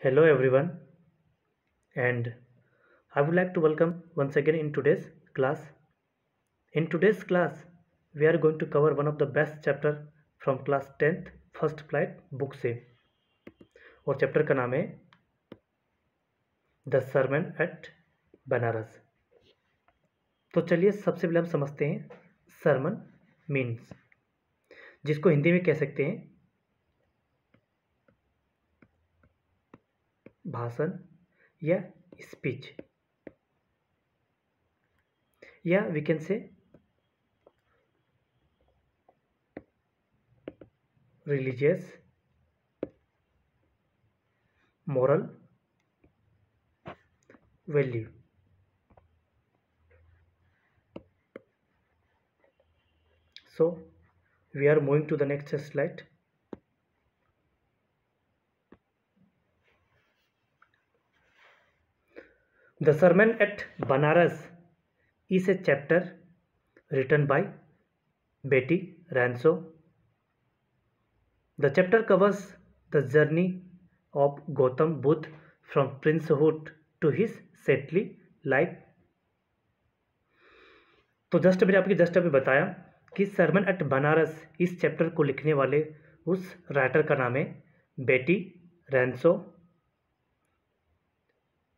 Hello everyone, and I would like to welcome once again in today's class. In today's class, we are going to cover one of the best chapter from class 10th first flight book से, और chapter का नाम है the Sarman eight Banaras. तो चलिए सबसे पहले हम समझते हैं सरमन मीन्स, जिसको हिंदी में कह सकते हैं भाषण या स्पीच, या we can say religious, moral value. So we are moving to the next slide. The Sermon at Banaras is a chapter written by Betty Ranso. The chapter covers the journey of Gautam Buddha from princehood to his saintly life. तो मैंने आपकी अभी बताया कि Sarman eight Banaras इस chapter को लिखने वाले उस राइटर का नाम है बेटी रैंसो।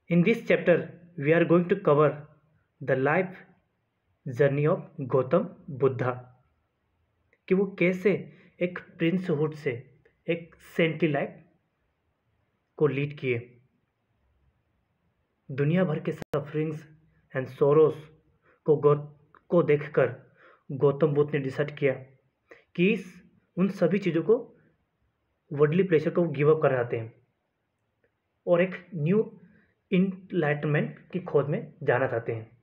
In this chapter we are going to cover the life journey of Gautam Buddha, कि वो कैसे एक प्रिंसहुड से एक सेंटली लाइफ को लीड किए। दुनिया भर के सफरिंग्स एंड सोरोस को देखकर गौतम बुद्ध ने डिसाइड किया कि उन सभी चीज़ों को, वर्ल्डली प्लेजर को गिव अप कर जाते हैं और एक न्यू इनलाइटमेंट की खोज में जाना चाहते हैं।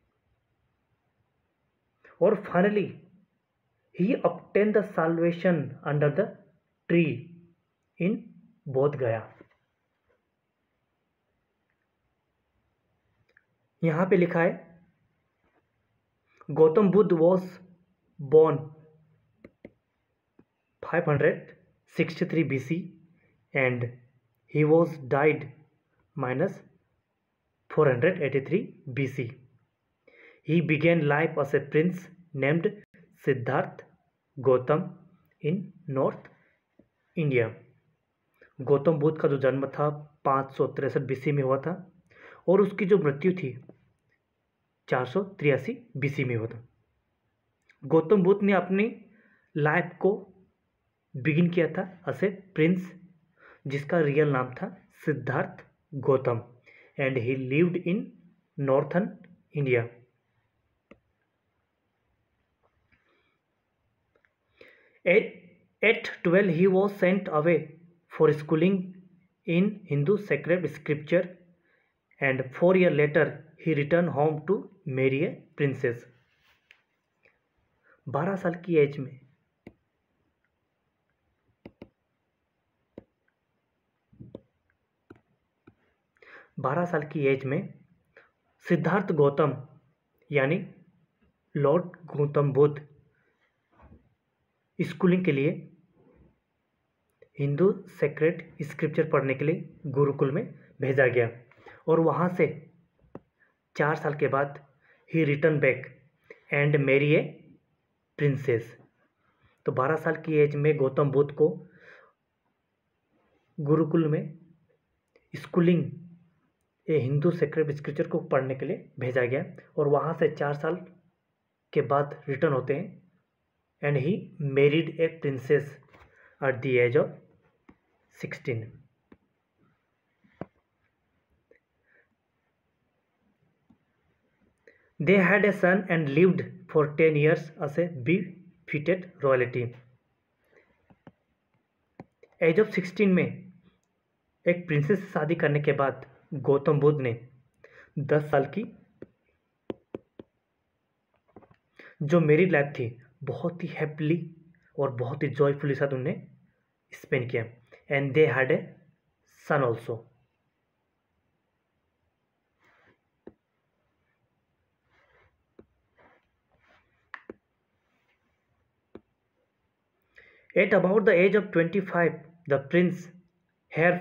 और finally he obtained the salvation under the tree in बोध गया। यहां पे लिखा है Gautam Buddha was born 563 BC and he was died minus 483 BC. He began life as a prince named Siddharth Gautam in north India. Gautam Buddha का जो जन्म था 563 BC में हुआ था और उसकी जो मृत्यु थी 483 BC में हुआ था। गौतम बुद्ध ने अपनी लाइफ को बिगिन किया था एज ए प्रिंस, जिसका रियल नाम था Siddharth Gautam, and he lived in northern India. At 12 he was sent away for schooling in Hindu sacred scripture, and 4 years later he returned home to marry a princess. 12 साल की as में सिद्धार्थ गौतम यानी Lord Gautam Buddha schooling के लिए Hindu secret scripture पढ़ने के लिए गुरुकुल में भेजा गया, और वहाँ से 4 साल के बाद ही return back and marry a princess. तो 12 साल की एज में गौतम बुद्ध को गुरुकुल में स्कूलिंग ए हिंदू सेक्रेट स्क्रिप्चर को पढ़ने के लिए भेजा गया, और वहाँ से 4 साल के बाद रिटर्न होते हैं, and he married a princess at the age of 16. They had a son and lived for 10 years as a befitted royalty. Age of 16 में एक प्रिंसेस से शादी करने के बाद गौतम बुद्ध ने 10 साल की जो मैरिड लाइफ थी बहुत ही हैप्पीली और बहुत ही जॉयफुली साथ उन्हें स्पेंड किया, and they had a son also. At about the age of 25, the prince, heir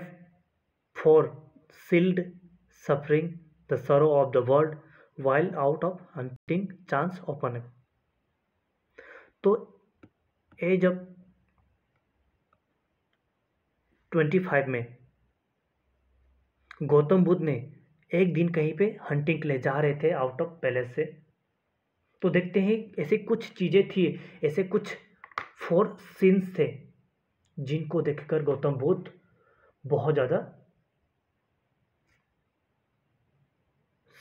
for sealed suffering, the sorrow of the world, while out of hunting chance open. तो as of 25 में गौतम बुद्ध ने एक दिन कहीं पे hunting के लिए जा रहे थे आउट ऑफ पैलेस से, तो देखते हैं ऐसे कुछ चीज़ें थी, ऐसे कुछ 4 सीन्स थे जिनको देखकर गौतम बुद्ध बहुत ज़्यादा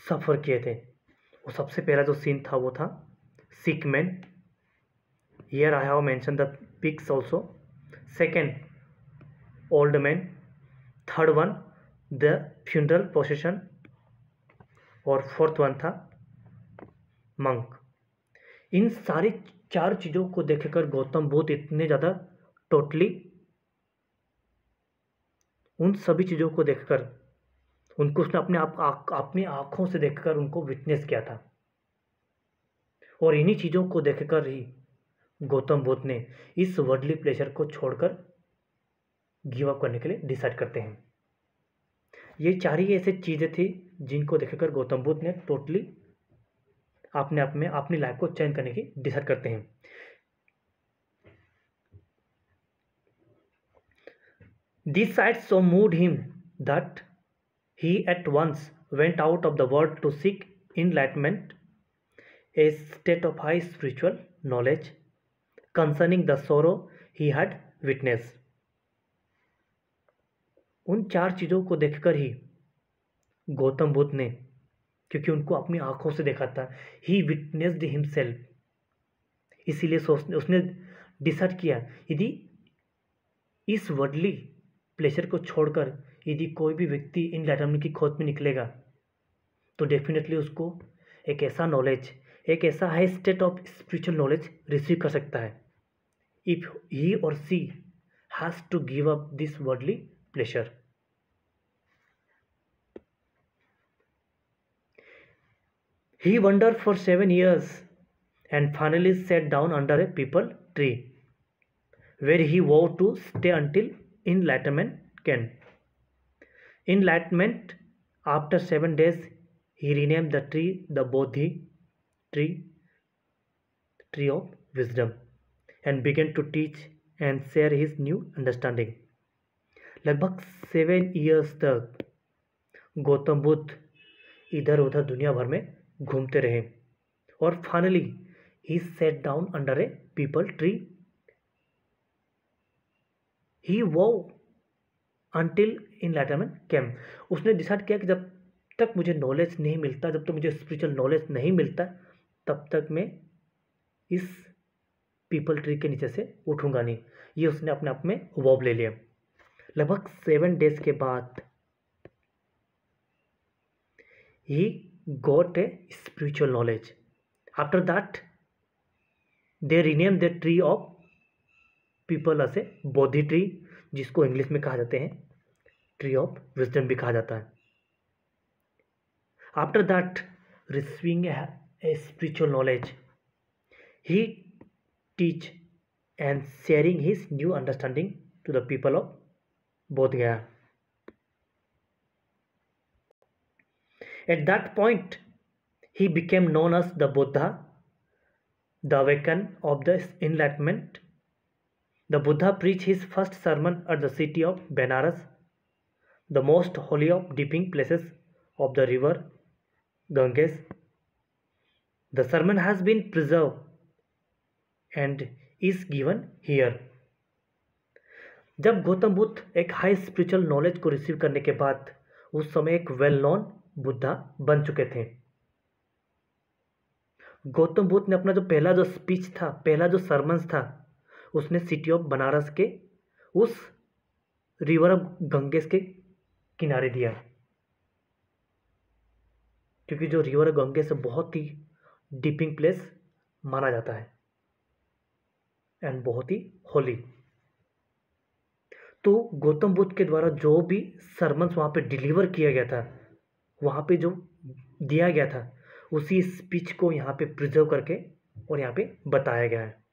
सफ़र किए थे। वो सबसे पहला जो सीन था वो था sick man, here I have mention the pics also. Second old man, third one the funeral procession, और फोर्थ वन था मंक। इन सारी 4 चीज़ों को देखकर गौतम बुद्ध इतने ज़्यादा टोटली उन सभी चीज़ों को देखकर उनको उसने अपनी आँखों से देखकर उनको विटनेस किया था, और इन्हीं चीज़ों को देखकर ही गौतम बुद्ध ने इस वर्ल्डली प्लेजर को छोड़कर गिव अप करने के लिए डिसाइड करते हैं। ये 4 ही ऐसे चीज़ें थी जिनको देखकर गौतम बुद्ध ने टोटली अपने आप में अपनी लाइफ को चेंज करने की डिसाइड करते हैं। These sights so moved him that he at once went out of the world to seek enlightenment, a state of high spiritual knowledge concerning the sorrow he had witnessed. उन 4 चीज़ों को देखकर ही गौतम बुद्ध ने, क्योंकि उनको अपनी आंखों से देखा था, ही विटनेस्ड हिमसेल्फ, इसीलिए उसने डिसाइड किया यदि इस वर्ल्डली प्लेजर को छोड़कर यदि कोई भी व्यक्ति इनलाइटनमेंट की खोज में निकलेगा तो डेफिनेटली उसको एक ऐसा नॉलेज, एक ऐसा high state of spiritual knowledge receive कर सकता है if he or she has to give up this worldly pleasure. He wandered for 7 years and finally sat down under a peepal tree, where he vowed to stay until enlightenment came. Enlightenment, after 7 days, he renamed the tree the Bodhi tree, tree of wisdom, and began to teach and share his new understanding. लगभग 7 years तक गौतम बुद्ध इधर उधर दुनिया भर में घूमते रहे और finally he set down under a peepal tree. He वो अंटिल इनलाइटनमेंट केम, उसने डिसाइड किया कि जब तक मुझे नॉलेज नहीं मिलता, जब तक मुझे स्पिरिचुअल नॉलेज नहीं मिलता, तब तक मैं इस पीपल ट्री के नीचे से उठूंगा नहीं। ये उसने अपने आप में वॉव ले लिया। लगभग 7 days के बाद he got a spiritual knowledge. After that, they renamed the tree of people as a Bodhi tree, जिसको इंग्लिश में कहा जाते हैं ट्री ऑफ विजडम भी कहा जाता है। After that, receiving a spiritual knowledge, he teach and sharing his new understanding to the people of Bodh Gaya. At that point, he became known as the Buddha, the awakener of the enlightenment. The Buddha preached his first sermon at the city of Benares, the most holy of dipping places of the river Ganges. The sermon has been preserved and is given here. जब गौतम बुद्ध एक high spiritual knowledge को receive करने के बाद उस समय एक well known Buddha बन चुके थे, गौतम बुद्ध ने अपना जो पहला जो स्पीच था, पहला जो सरमन्स था, उसने सिटी ऑफ बनारस के उस रिवर ऑफ गंगेस के किनारे दिया, क्योंकि जो रिवर ऑफ गंगेस बहुत ही डिपिंग प्लेस माना जाता है एंड बहुत ही होली। तो गौतम बुद्ध के द्वारा जो भी सरमन्स वहाँ पे डिलीवर किया गया था, वहाँ पे जो दिया गया था, उसी स्पीच को यहाँ पे प्रिजर्व करके और यहाँ पे बताया गया है।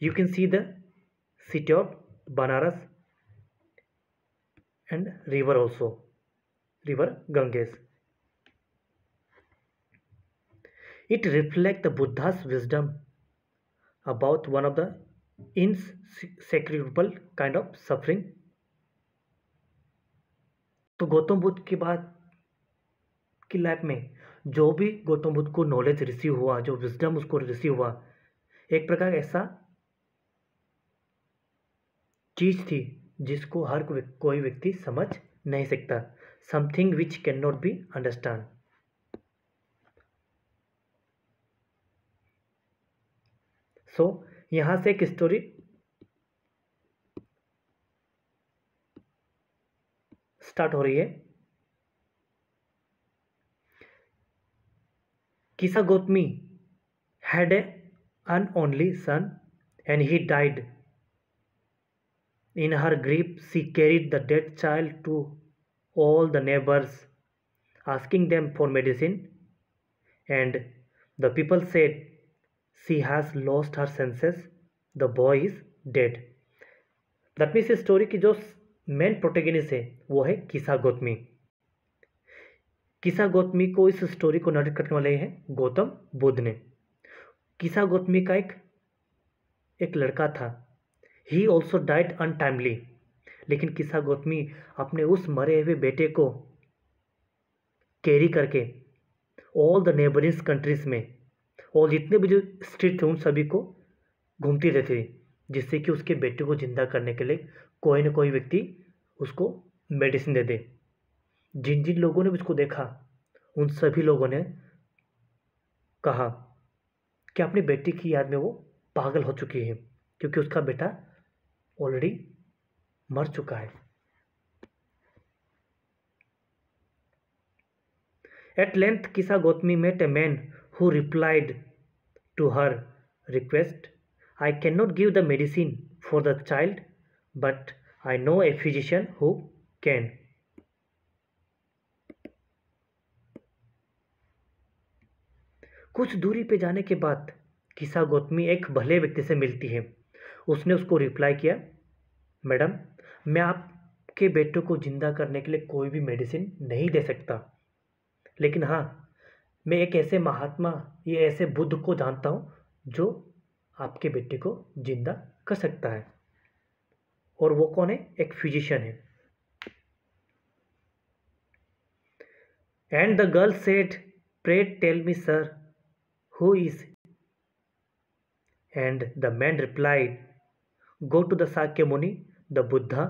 You can see the city of Banaras and river also. river Ganges. It reflects the Buddha's wisdom about one of the insecurable kind of suffering. तो गौतम बुद्ध की बात की लाइफ में जो भी गौतम बुद्ध को नॉलेज रिसीव हुआ, जो विजडम उसको रिसीव हुआ, एक प्रकार ऐसा चीज थी जिसको हर कोई व्यक्ति समझ नहीं सकता. Something which can not be understand. So यहां से एक स्टोरी स्टार्ट हो रही है. Kisa Gotami had an only son and he died. In her grief, she carried the dead child to all the neighbors, asking them for medicine, and the people said, she has lost her senses, the boy is dead. That means इस story की जो main protagonist है वो है किसा गौतमी. किसा गौतमी को इस स्टोरी को नरेट करने वाले हैं गौतम बुद्ध ने. किसा गौतमी का एक लड़का था. He also died untimely. लेकिन किसा गौतमी अपने उस मरे हुए बेटे को कैरी करके ऑल द नेबरिंग कंट्रीज में और जितने भी जो स्ट्रीट थे उन सभी को घूमती रहती थी, जिससे कि उसके बेटे को जिंदा करने के लिए कोई ना कोई व्यक्ति उसको मेडिसिन दे दे. जिन जिन लोगों ने उसको देखा उन सभी लोगों ने कहा कि अपनी बेटी की याद में वो पागल हो चुकी है क्योंकि उसका बेटा ऑलरेडी मर चुका है. At length, Kisa Gotami met a man who replied to her request, I cannot give the medicine for the child, but I know a physician who can. कुछ दूरी पे जाने के बाद किसा गौतमी एक भले व्यक्ति से मिलती है. उसने उसको रिप्लाई किया, मैडम, मैं आपके बेटे को जिंदा करने के लिए कोई भी मेडिसिन नहीं दे सकता, लेकिन हाँ, मैं एक ऐसे महात्मा या ऐसे बुद्ध को जानता हूँ जो आपके बेटे को जिंदा कर सकता है. और वो कौन है? एक फिजिशियन है. And the girl said, pray tell me sir, who is? And the man replied, go to the Shakya Muni, the Buddha.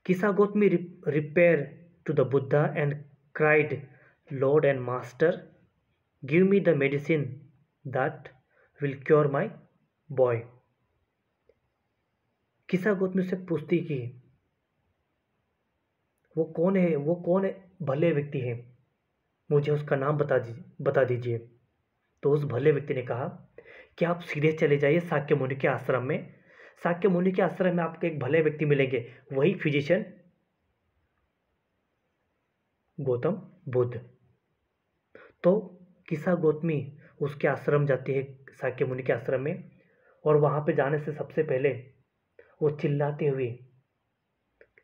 Kisa Gotami repair to the Buddha and cried, Lord and Master, give me the medicine that will cure my boy. किसा गौतमी से पूछती कि वो कौन है, वो कौन है भले व्यक्ति है, मुझे उसका नाम बता दीजिए. तो उस भले व्यक्ति ने कहा कि आप सीधे चले जाइए साक्य मुनि के आश्रम में. साक्य मुनि के आश्रम में आपको एक भले व्यक्ति मिलेंगे, वही फिजिशियन गौतम बुद्ध. तो किसा गौतमी उसके आश्रम जाती है, साक्य मुनि के आश्रम में, और वहां पे जाने से सबसे पहले वो चिल्लाते हुए,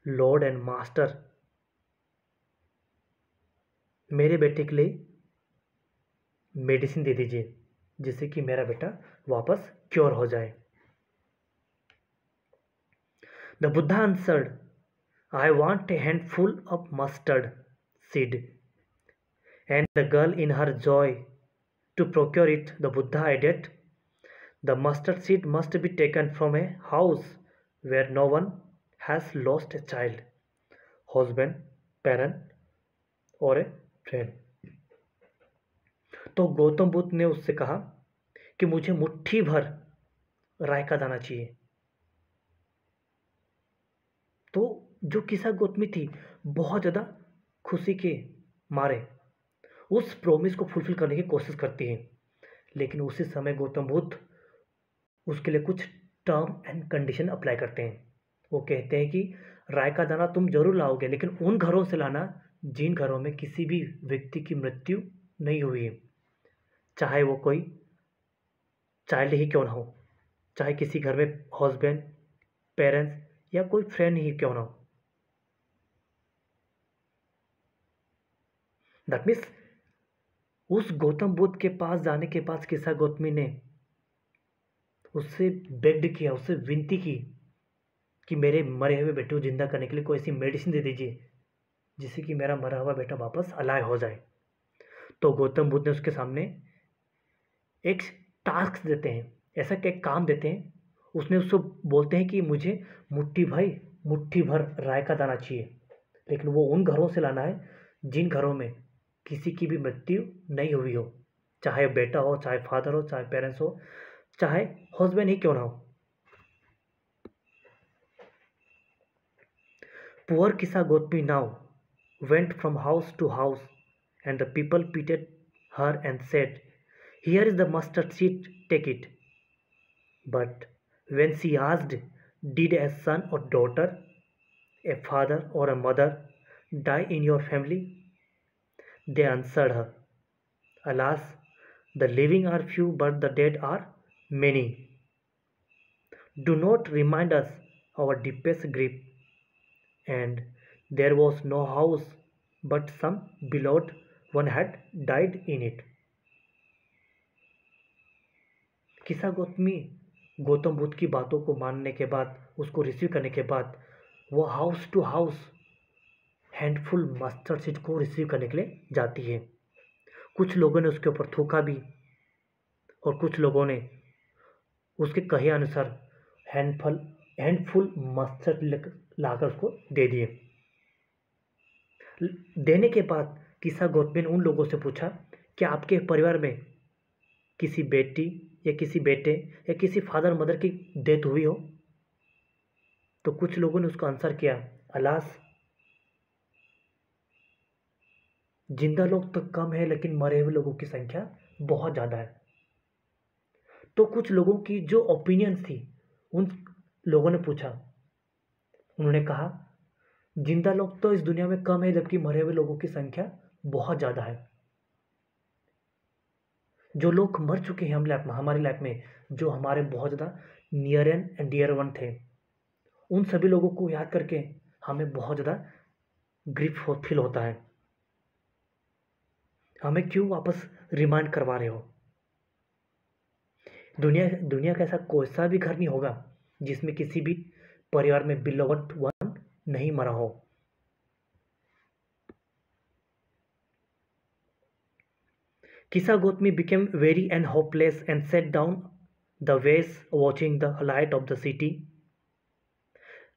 लॉर्ड एंड मास्टर, मेरे बेटे के लिए मेडिसिन दे दीजिए जिससे कि मेरा बेटा वापस क्योर हो जाए. The Buddha answered, I want A handful of mustard seed. And the girl, in her joy to procure it, the Buddha added, the mustard seed must be taken from a house where no one has lost a child, husband, parent or a friend. तो गौतम बुद्ध ने उससे कहा कि मुझे मुट्ठी भर राय का दाना चाहिए. तो जो किसा गौतमी थी बहुत ज़्यादा खुशी के मारे उस प्रोमिस को फुलफिल करने की कोशिश करती है. लेकिन उसी समय गौतम बुद्ध उसके लिए कुछ टर्म एंड कंडीशन अप्लाई करते हैं. वो कहते हैं कि राय का दाना तुम जरूर लाओगे, लेकिन उन घरों से लाना जिन घरों में किसी भी व्यक्ति की मृत्यु नहीं हुई है, चाहे वो कोई चाइल्ड ही क्यों ना हो, चाहे किसी घर में हस्बैंड, पेरेंट्स या कोई फ्रेंड ही क्यों ना हो. दैट मीन्स उस गौतम बुद्ध के पास जाने के पास किसा गौतमी ने उससे बेग्ड किया, उससे विनती की कि मेरे मरे हुए बेटे को जिंदा करने के लिए कोई ऐसी मेडिसिन दे दीजिए जिससे कि मेरा मरा हुआ बेटा वापस अलाइव हो जाए। तो गौतम बुद्ध ने उसके सामने एक टास्क देते हैं, ऐसा एक काम देते हैं। उसने उसको बोलते हैं कि मुझे मुट्ठी भर राय का दाना चाहिए, लेकिन वो उन घरों से लाना है जिन घरों में किसी की भी मृत्यु नहीं हुई हो, चाहे बेटा हो, चाहे फादर हो, चाहे पेरेंट्स हो, चाहे हस्बैंड ही क्यों ना हो। Poor Kisa Gotmi now went from house to house, and the people pitied her and said, "Here is the mustard seed, take it." But when she asked, "Did a son or daughter, a father or a mother die in your family?" they answered her, "Alas, the living are few, but the dead are many. Do not remind us our deepest grief." And there was no house, but some beloved one had died in it. किसा गौतमी गौतम बुद्ध की बातों को मानने के बाद, उसको receive करने के बाद, वो house to house handful mustard seed को रिसीव करने के लिए जाती है। कुछ लोगों ने उसके ऊपर थूका भी, और कुछ लोगों ने उसके कहे अनुसार हैंडफुल मस्टर्ड लाकर उसको दे दिए। देने के बाद किसा गौतमी ने उन लोगों से पूछा, क्या आपके परिवार में किसी बेटी या किसी बेटे या किसी फादर मदर की डेथ हुई हो? तो कुछ लोगों ने उसका आंसर किया, अलास, जिंदा लोग तो कम है, लेकिन मरे हुए लोगों की संख्या बहुत ज़्यादा है। तो कुछ लोगों की जो ओपिनियंस थी, उन लोगों ने पूछा, उन्होंने कहा, जिंदा लोग तो इस दुनिया में कम है, जबकि मरे हुए लोगों की संख्या बहुत ज़्यादा है। जो लोग मर चुके हैं हमारी लाइफ में, जो हमारे बहुत ज़्यादा नियर एंड डियर वन थे, उन सभी लोगों को याद करके हमें बहुत ज़्यादा ग्रीफ फील होता है। हमें क्यों वापस रिमाइंड करवा रहे हो? दुनिया का ऐसा कोई सा भी घर नहीं होगा जिसमें किसी भी परिवार में बिलोवड वन नहीं मरा हो। Kisa Gotmi became weary and hopeless and sat down the ways, watching the light of the city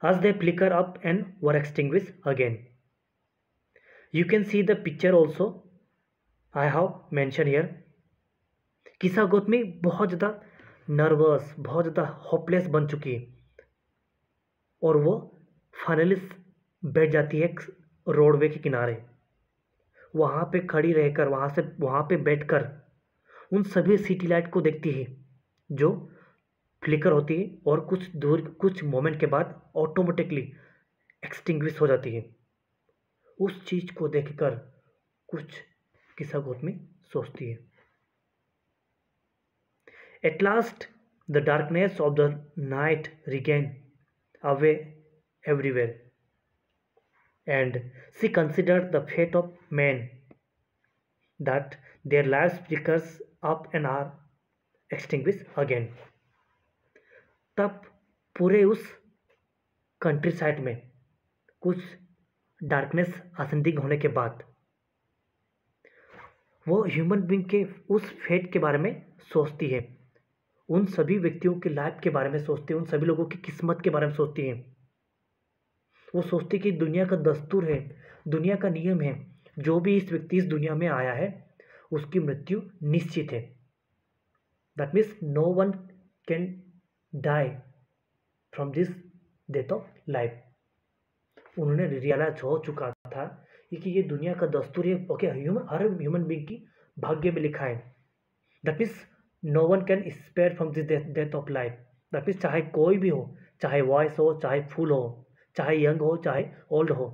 as they flicker up and were extinguished again. You can see the picture also I have mentioned here. किसा गौतमी बहुत ज़्यादा nervous, बहुत ज़्यादा hopeless बन चुकी है, और वो फाइनली बैठ जाती है रोडवे के किनारे। वहाँ पे खड़ी रहकर, वहाँ पे बैठकर उन सभी सिटी लाइट को देखती है जो फ्लिकर होती है और कुछ मोमेंट के बाद ऑटोमेटिकली एक्सटिंग्विश हो जाती है। उस चीज़ को देखकर कुछ किसा गौतमी सोचती है, at last the darkness of the night regain away everywhere and she considered the fate of man that their lives flickers up and are extinguished again. तब पूरे उस कंट्री साइड में कुछ डार्कनेस असेंडिंग होने के बाद वो ह्यूमन बीइंग के उस फेट के बारे में सोचती है, उन सभी व्यक्तियों के लाइफ के बारे में सोचती है, उन सभी लोगों की किस्मत के बारे में सोचती है। वो सोचती कि दुनिया का दस्तूर है, दुनिया का नियम है, जो भी इस व्यक्ति इस दुनिया में आया है उसकी मृत्यु निश्चित है। That means no one can die from this death of life. उन्होंने रियलाइज हो चुका था कि ये दुनिया का दस्तूर है, ओके, हर ह्यूमन बीइंग की भाग्य में लिखा है। That means no one can spare from this death of life. That means चाहे कोई भी हो, चाहे वॉइस हो, चाहे फूल हो, चाहे यंग हो, चाहे ओल्ड हो,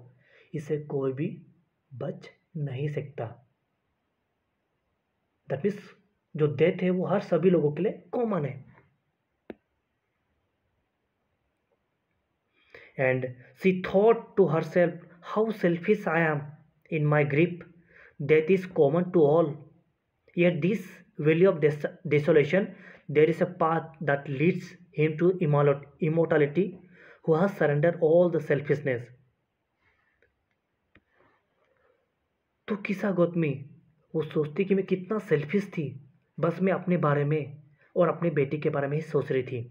इसे कोई भी बच नहीं सकता। दैट मीन्स जो डेथ है वो हर सभी लोगों के लिए कॉमन है। And she thought to herself, how selfish I am in my grip Death is common to all. Yet this valley of desolation, there is a path that leads him to immortality, who has surrendered all the selfishness. तो किसा गौतमी वो सोचती कि मैं कितना selfish थी, बस मैं अपने बारे में और अपने बेटी के बारे में ही सोच रही थी।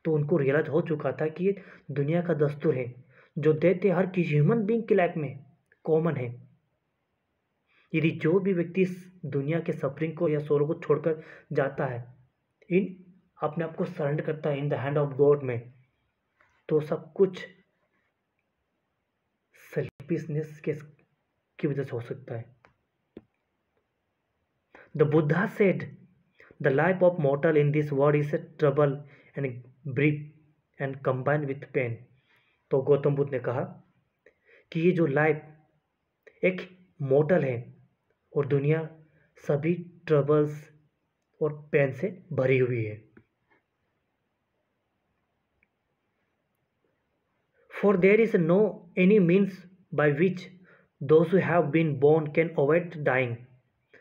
तो उनको रियलाइज हो चुका था कि ये दुनिया का दस्तूर है, जो देते हर किसी ह्यूमन बीइंग की लाइफ में कॉमन है। यदि जो भी व्यक्ति इस दुनिया के सफरिंग को या सोरो को छोड़कर जाता है, इन अपने आप को सरेंडर करता है in the hand of God में, तो सब कुछ सेल्फिशनेस की वजह से हो सकता है। The Buddha said the life of mortal in this world is a trouble and brief and combine with pain. तो गौतम बुद्ध ने कहा कि ये जो लाइफ एक मॉर्टल है और दुनिया सभी ट्रबल्स और पेन से भरी हुई है। For there is no any means by which those who have been born can avoid dying.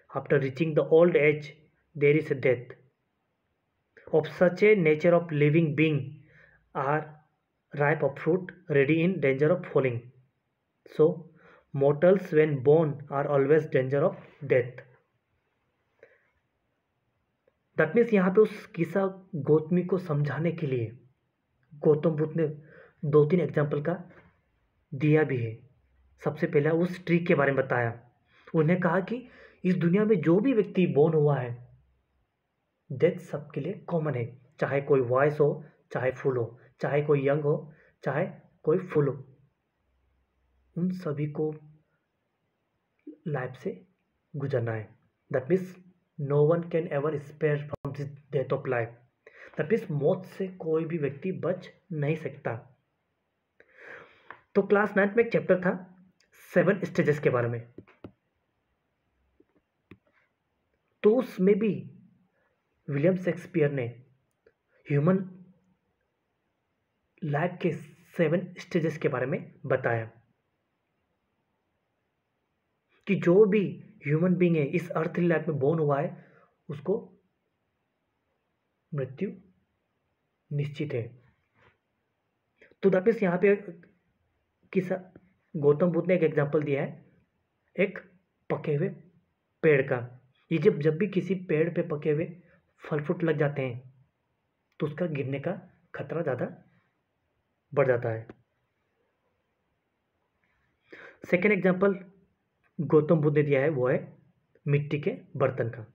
After reaching the old age there is a death. Of such a nature of living being are ripe of fruit, ready in danger of falling. So, mortals when born are always danger of death. That means यहाँ पे उस किस्सा गौतमी को समझाने के लिए गौतम बुद्ध ने 2-3 example का दिया भी है। सबसे पहले उस ट्री के बारे में बताया। उन्हें कहा कि इस दुनिया में जो भी व्यक्ति बोर्न हुआ है, डेथ सबके लिए कॉमन है, चाहे कोई वॉइस हो, चाहे फूल हो, चाहे कोई यंग हो, चाहे कोई फूल हो, उन सभी को लाइफ से गुजरना है। That means no one can ever spare from this death of life. That means मौत से कोई भी व्यक्ति बच नहीं सकता। तो क्लास 9 में एक चैप्टर था 7 स्टेजेस के बारे में। तो उसमें भी विलियम शेक्सपियर ने ह्यूमन लाइफ के 7 स्टेजेस के बारे में बताया कि जो भी ह्यूमन बीइंग है इस अर्थली लाइफ में बोर्न हुआ है, उसको मृत्यु निश्चित है। तो दैट मीन्स यहाँ पे किसा गौतम बुद्ध ने एक एग्जांपल दिया है एक पके हुए पेड़ का। ये जब भी किसी पेड़ पे पके हुए फल फ्रूट लग जाते हैं तो उसका गिरने का खतरा ज़्यादा बढ़ जाता है। सेकेंड एग्जाम्पल गौतम बुद्ध ने दिया है वो है मिट्टी के बर्तन का।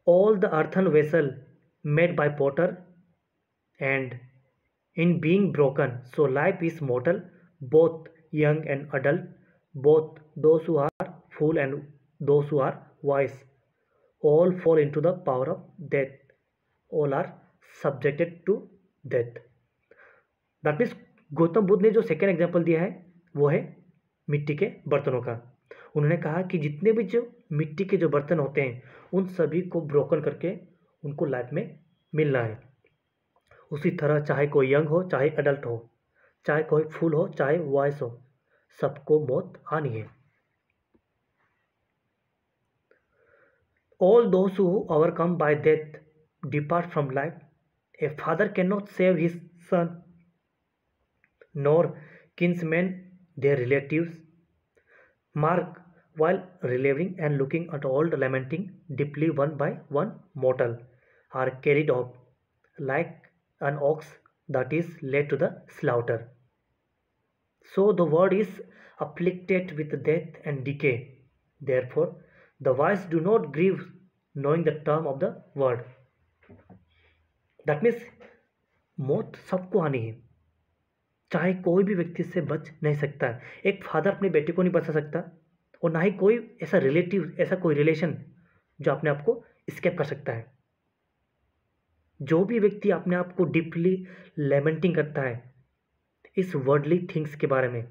All the earthen vessel made by potter and in being broken so life is mortal, both young and adult, both those who are fool and those who are wise, all fall into the power of death, all are subjected to death. That means Gautam Buddha ने जो second example दिया है वो है मिट्टी के बर्तनों का। उन्होंने कहा कि जितने भी जो मिट्टी के जो बर्तन होते हैं उन सभी को ब्रोकन करके उनको लाइफ में मिलना है। उसी तरह चाहे कोई यंग हो, चाहे अडल्ट हो, चाहे कोई फूल हो, चाहे वॉइस हो, सबको मौत आनी है। All those who overcome bye death depart from life. A father can not save his son nor kinsmen their relatives. Mark, while reliving and looking at old lamenting deeply one by one mortal are carried off like an ox that is led to the slaughter. So the world is afflicted with death and decay. Therefore, the wise do not grieve knowing the term of the word. That means मौत सबको आनी है, चाहे कोई भी व्यक्ति से बच नहीं सकता। एक फादर अपने बेटे को नहीं बचा सकता और ना ही कोई ऐसा रिलेटिव, ऐसा कोई रिलेशन जो अपने आप को स्केप कर सकता है। जो भी व्यक्ति अपने आप को डीपली लेमेंटिंग करता है इस वर्डली थिंग्स के बारे में,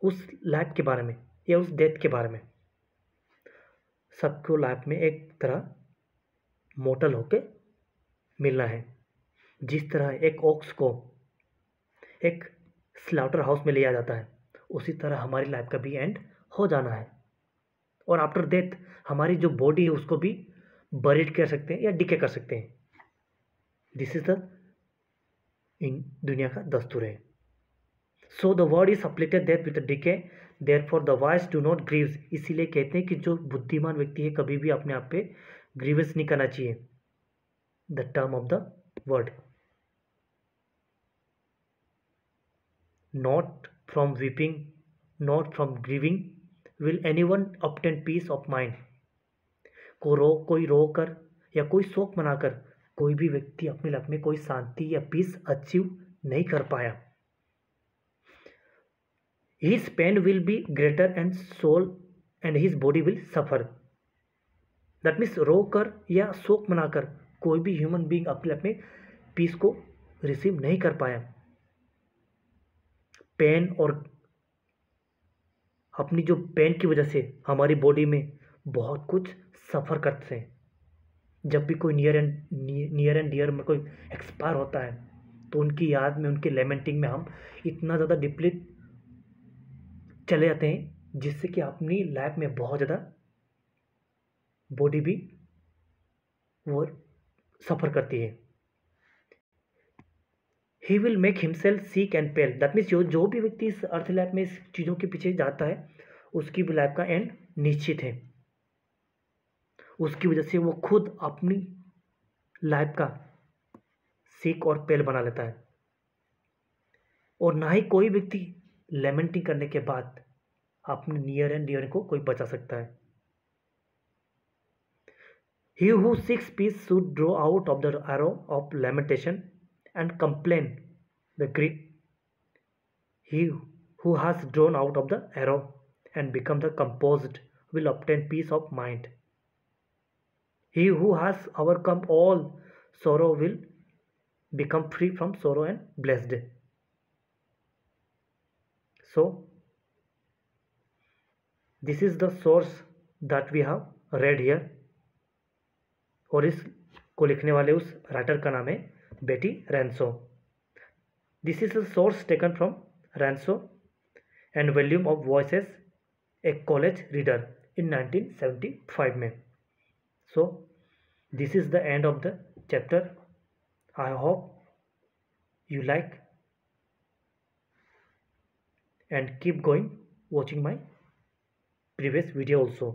उस लाइफ के बारे में या उस डेथ के बारे में, सबको लाइफ में एक तरह मोर्टल होके मिलना है। जिस तरह एक ऑक्स को एक स्लाउटर हाउस में लिया जाता है, उसी तरह हमारी लाइफ का भी एंड हो जाना है, और आफ्टर डेथ हमारी जो बॉडी है उसको भी बरीड कर सकते हैं या डिके कर सकते हैं। दिस इज द इन दुनिया का दस्तूर है। So the world is afflicted death with decay, therefore the wise do not grieves. इसीलिए कहते हैं कि जो बुद्धिमान व्यक्ति है कभी भी अपने आप पे ग्रीवेंस नहीं करना चाहिए। The term of the word, not from weeping, not from grieving will anyone obtain peace of mind. कोई रो कर या कोई शोक मनाकर कोई भी व्यक्ति अपने लाइफ में कोई शांति या पीस अचीव नहीं कर पाया। His pain will be greater and soul and his body will suffer. That means रो कर या शोक मनाकर कोई भी ह्यूमन बीइंग अपने लाइफ में पीस को रिसीव नहीं कर पाया। पेन और अपनी जो पेन की वजह से हमारी बॉडी में बहुत कुछ सफ़र करते हैं। जब भी कोई नियर एंड डियर में कोई एक्सपायर होता है तो उनकी याद में, उनके लेमेंटिंग में हम इतना ज़्यादा डीपली चले जाते हैं जिससे कि अपनी लाइफ में बहुत ज़्यादा बॉडी भी वो सफ़र करती है। He will make himself seek and pale. That means जो भी व्यक्ति इस अर्थ लाइफ में इस चीज़ों के पीछे जाता है उसकी भी लाइफ का एंड निश्चित है। उसकी वजह से वो खुद अपनी लाइफ का सीक और पेल बना लेता है, और ना ही कोई व्यक्ति लेमेंटिंग करने के बाद अपने नियर एंड डियर को कोई बचा सकता है। He who seeks peace should draw out of the arrow of lamentation and complain the grief. He who has drawn out of the arrow and become the composed will obtain peace of mind. He who has overcome all sorrow will become free from sorrow and blessed. So, this is the source that we have read here. और इसको लिखने वाले उस writer का नाम है बेटी रैंसो। This is a source taken from रैंसो and volume of voices a college reader in 1975 में। So this is the end of the chapter. I hope you like and keep going watching my previous video also.